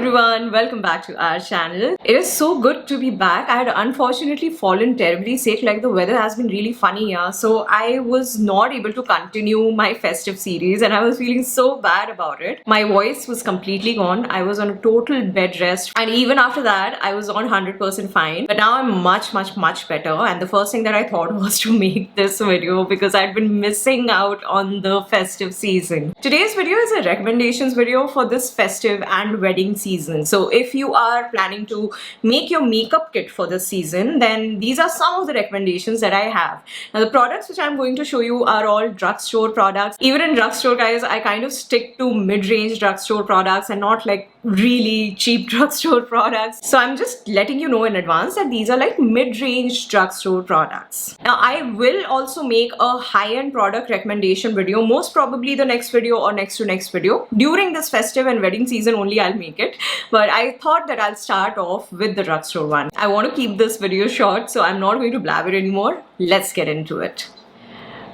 everyone, welcome back to our channel. It is so good to be back. I had unfortunately fallen terribly sick, like the weather has been really funny here, so I was not able to continue my festive series and I was feeling so bad about it. My voice was completely gone. I was on a total bed rest, and even after that I was on 100% fine, but now I'm much better. And the first thing that I thought was to make this video because I'd been missing out on the festive season. Today's video is a recommendations video for this festive and wedding season. So if you are planning to make your makeup kit for this season, then these are some of the recommendations that I have. Now the products which I'm going to show you are all drugstore products. Even in drugstore, guys, I kind of stick to mid-range drugstore products and not like really cheap drugstore products. So I'm just letting you know in advance that these are like mid-range drugstore products. Now I will also make a high-end product recommendation video, most probably the next video or next to next video. During this festive and wedding season only I'll make it, but I thought that I'll start off with the drugstore one. I want to keep this video short, so I'm not going to blabber anymore. Let's get into it.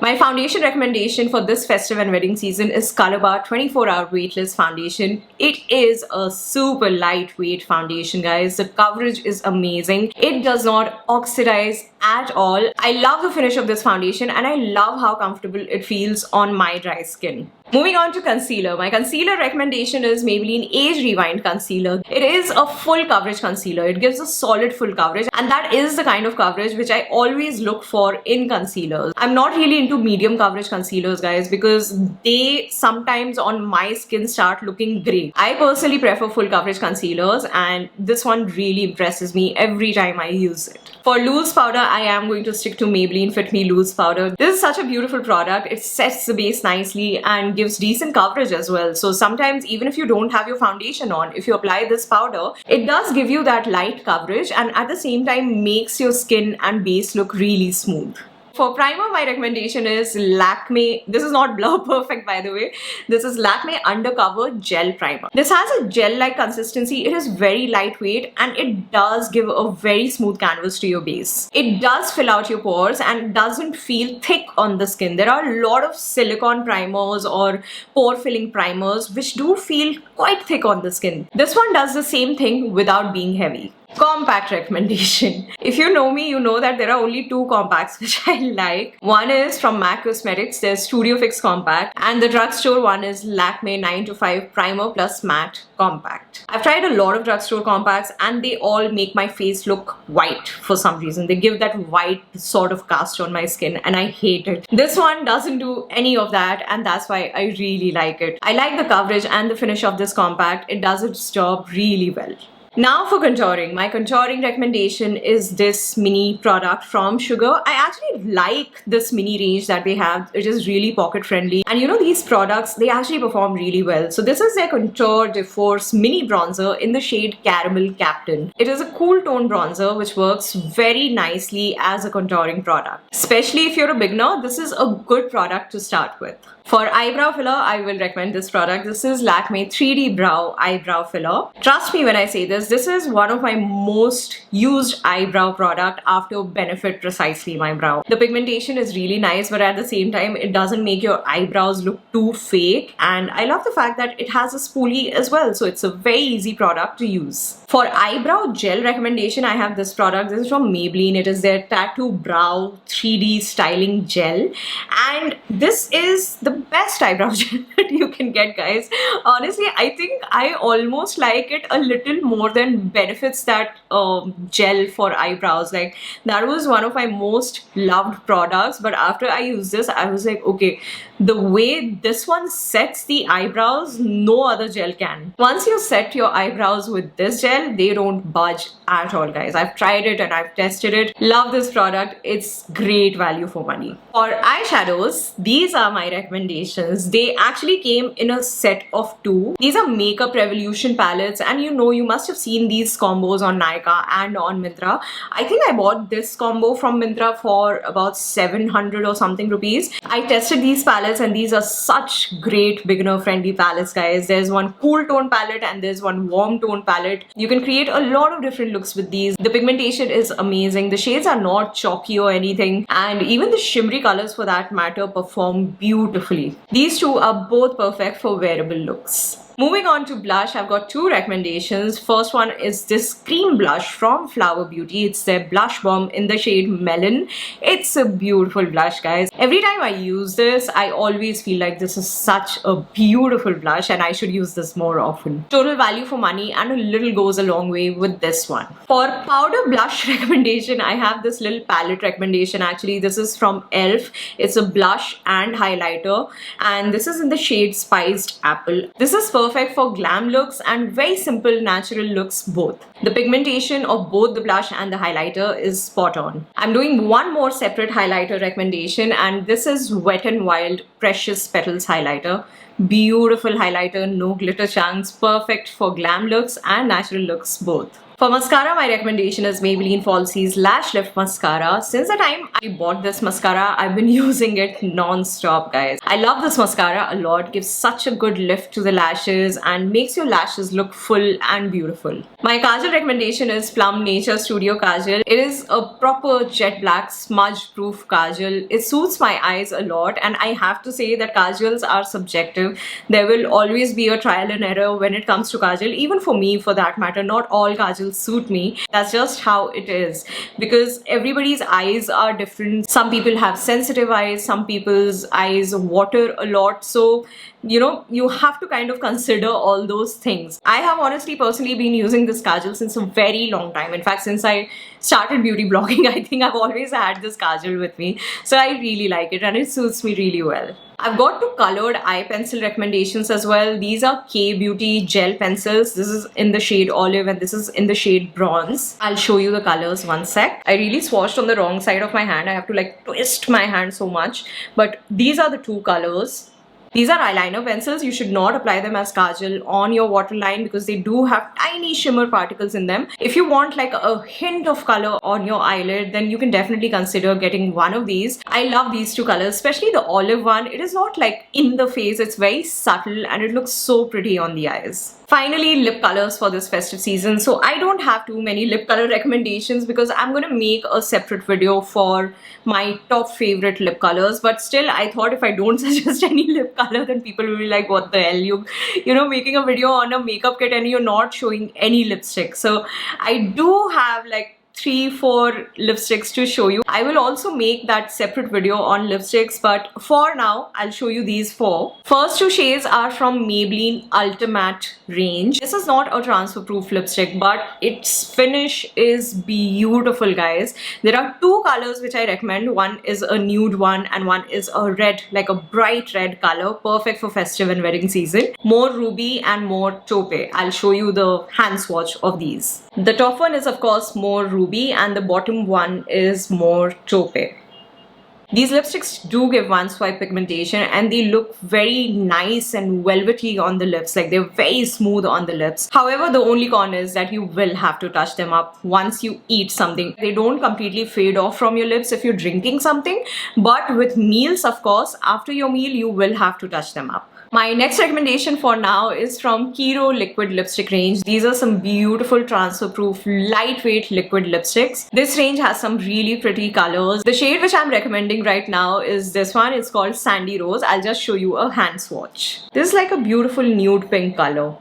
My foundation recommendation for this festive and wedding season is Colorbar 24-hour Weightless foundation. It is a super lightweight foundation, guys. The coverage is amazing. It does not oxidize at all. I love the finish of this foundation and I love how comfortable it feels on my dry skin. Moving on to concealer. My concealer recommendation is Maybelline Age Rewind Concealer. It is a full coverage concealer. It gives a solid full coverage, and that is the kind of coverage which I always look for in concealers. I'm not really into medium coverage concealers, guys, because they sometimes on my skin start looking grey. I personally prefer full coverage concealers, and this one really impresses me every time I use it. For loose powder, I am going to stick to Maybelline Fit Me Loose Powder. This is such a beautiful product. It sets the base nicely and gives decent coverage as well. So sometimes even if you don't have your foundation on, if you apply this powder, it does give you that light coverage and at the same time makes your skin and base look really smooth. For primer, my recommendation is Lakme. This is not Blur Perfect, by the way. This is Lakme Undercover Gel Primer. This has a gel-like consistency. It is very lightweight and it does give a very smooth canvas to your base. It does fill out your pores and doesn't feel thick on the skin. There are a lot of silicone primers or pore-filling primers which do feel quite thick on the skin. This one does the same thing without being heavy. Compact recommendation. If you know me, you know that there are only two compacts which I like. One is from MAC Cosmetics, there's Studio Fix Compact, and the drugstore one is Lakme 9 to 5 Primer Plus Matte Compact. I've tried a lot of drugstore compacts and they all make my face look white for some reason. They give that white sort of cast on my skin and I hate it. This one doesn't do any of that and that's why I really like it. I like the coverage and the finish of this compact. It does its job really well. Now for contouring. My contouring recommendation is this mini product from Sugar. I actually like this mini range that they have. It is really pocket friendly. And you know, these products, they actually perform really well. So this is their Contour de Force mini bronzer in the shade Caramel Captain. It is a cool tone bronzer which works very nicely as a contouring product. Especially if you're a beginner, this is a good product to start with. For eyebrow filler, I will recommend this product. This is Lakme 3D Brow Eyebrow Filler. Trust me when I say this, this is one of my most used eyebrow product after Benefit Precisely My Brow. The pigmentation is really nice, but at the same time, it doesn't make your eyebrows look too fake. And I love the fact that it has a spoolie as well, so it's a very easy product to use. For eyebrow gel recommendation, I have this product. This is from Maybelline. It is their Tattoo Brow 3D Styling Gel. And this is the best eyebrow gel that you can get, guys. Honestly, I think I almost like it a little more than Benefit's that gel for eyebrows. Like, that was one of my most loved products, but after I used this, I was like, okay, the way this one sets the eyebrows, no other gel can. Once you set your eyebrows with this gel, they don't budge at all, guys. I've tried it and I've tested it. Love this product. It's great value for money. For eyeshadows, these are my recommendations. They actually came in a set of two. These are Makeup Revolution palettes, and you know, you must have seen these combos on Nykaa and on Myntra. I think I bought this combo from Myntra for about 700 or something rupees. I tested these palettes and these are such great beginner friendly palettes, guys. There's one cool tone palette and there's one warm tone palette. You can create a lot of different looks with these. The pigmentation is amazing. The shades are not chalky or anything, and even the shimmery colors for that matter perform beautifully. These two are both perfect for wearable looks. Moving on to blush, I've got two recommendations. First one is this cream blush from Flower Beauty. It's their blush bomb in the shade Melon. It's a beautiful blush, guys. Every time I use this, I always feel like this is such a beautiful blush and I should use this more often. Total value for money and a little goes a long way with this one. For powder blush recommendation, I have this little palette recommendation. Actually, this is from e.l.f. It's a blush and highlighter and this is in the shade Spiced Apple. This is perfect for glam looks and very simple natural looks both. The pigmentation of both the blush and the highlighter is spot on. I'm doing one more separate highlighter recommendation and this is Wet n Wild Precious Petals highlighter. Beautiful highlighter, no glitter chunks, perfect for glam looks and natural looks both. For mascara, my recommendation is Maybelline Falsies Lash Lift Mascara. Since the time I bought this mascara, I've been using it non-stop, guys. I love this mascara a lot. Gives such a good lift to the lashes and makes your lashes look full and beautiful. My kajal recommendation is Plum Nature Studio Kajal. It is a proper jet black smudge proof kajal. It suits my eyes a lot and I have to say that kajals are subjective. There will always be a trial and error when it comes to kajal. Even for me, for that matter, not all kajals suit me. That's just how it is because everybody's eyes are different. Some people have sensitive eyes, some people's eyes water a lot, so you have to kind of consider all those things. I have honestly personally been using this kajal since a very long time. In fact, since I started beauty blogging, I think I've always had this kajal with me, so I really like it and it suits me really well. I've got two colored eye pencil recommendations as well. These are K-Beauty gel pencils. This is in the shade olive and this is in the shade bronze. I'll show you the colors one sec. I really swatched on the wrong side of my hand. I have to like twist my hand so much. But these are the two colors. These are eyeliner pencils. You should not apply them as kajal on your waterline because they do have tiny shimmer particles in them. If you want like a hint of color on your eyelid, then you can definitely consider getting one of these. I love these two colors, especially the olive one. It is not like in the face. It's very subtle and it looks so pretty on the eyes. Finally, lip colors for this festive season. So I don't have too many lip color recommendations because I'm going to make a separate video for my top favorite lip colors. But still, I thought if I don't suggest any lip color, then people will be like, what the hell? You making a video on a makeup kit and you're not showing any lipstick. So I do have like 3-4 lipsticks to show you. I will also make that separate video on lipsticks, but for now I'll show you these four. First two shades are from Maybelline Ultimate range. This is not a transfer proof lipstick, but its finish is beautiful, guys. There are two colors which I recommend. One is a nude one and one is a red, like a bright red color, perfect for festive and wedding season. More ruby and more taupe. I'll show you the hand swatch of these. The top one is of course more ruby and the bottom one is more taupe. These lipsticks do give one swipe pigmentation and they look very nice and velvety on the lips, like they're very smooth on the lips. However, the only con is that you will have to touch them up once you eat something. They don't completely fade off from your lips if you're drinking something, but with meals, of course, after your meal, you will have to touch them up. My next recommendation for now is from Kiro liquid lipstick range. These are some beautiful transfer proof lightweight liquid lipsticks. This range has some really pretty colors. The shade which I'm recommending right now is this one. It's called Sandy Rose. I'll just show you a hand swatch. This is like a beautiful nude pink color.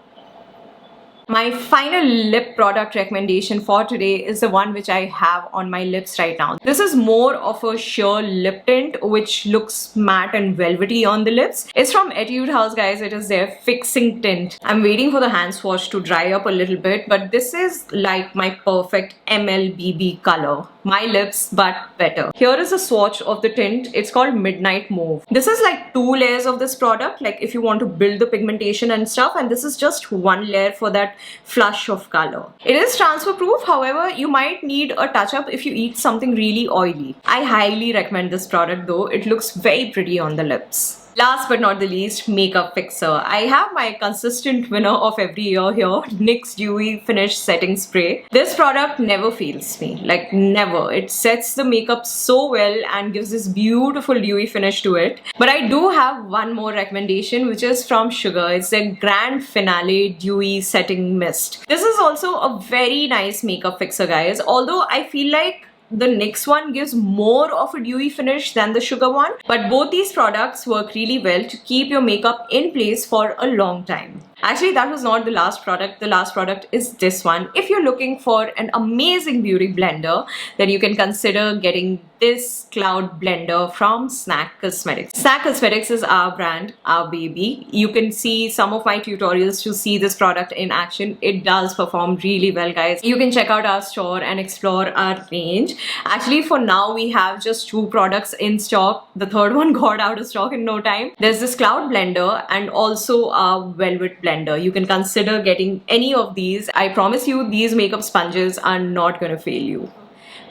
My final lip product recommendation for today is the one which I have on my lips right now. This is more of a sheer lip tint which looks matte and velvety on the lips. It's from Etude House, guys. It is their fixing tint. I'm waiting for the hand swatch to dry up a little bit, but this is like my perfect MLBB color. My lips, but better. Here is a swatch of the tint. It's called Midnight Mauve. This is like 2 layers of this product, like if you want to build the pigmentation and stuff, and this is just 1 layer for that flush of color. It is transfer proof, however, you might need a touch up if you eat something really oily. I highly recommend this product though. It looks very pretty on the lips. Last but not the least, makeup fixer. I have my consistent winner of every year here, NYX Dewy Finish Setting Spray. This product never fails me, like never. It sets the makeup so well and gives this beautiful dewy finish to it. But I do have one more recommendation, which is from Sugar. It's their Grand Finale Dewy Setting Mist. This is also a very nice makeup fixer, guys. Although I feel like the NYX one gives more of a dewy finish than the Sugar one, but both these products work really well to keep your makeup in place for a long time. Actually, that was not the last product. The last product is this one. If you're looking for an amazing beauty blender, then you can consider getting this cloud blender from Snack Cosmetics. Snack Cosmetics is our brand, our baby. You can see some of my tutorials to see this product in action. It does perform really well, guys. You can check out our store and explore our range. Actually, for now, we have just 2 products in stock. The third one got out of stock in no time. There's this cloud blender and also a velvet blender. You can consider getting any of these. I promise you, these makeup sponges are not gonna fail you.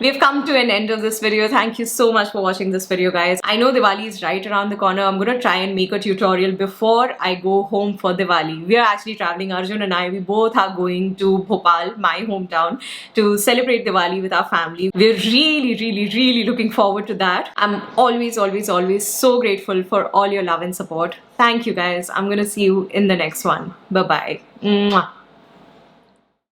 We've come to an end of this video. Thank you so much for watching this video, guys. I know Diwali is right around the corner. I'm gonna try and make a tutorial before I go home for Diwali. We are actually traveling, Arjun and I. We both are going to Bhopal, my hometown, to celebrate Diwali with our family. We're really looking forward to that. I'm always so grateful for all your love and support. Thank you, guys. I'm gonna see you in the next one. Bye-bye. Mwah.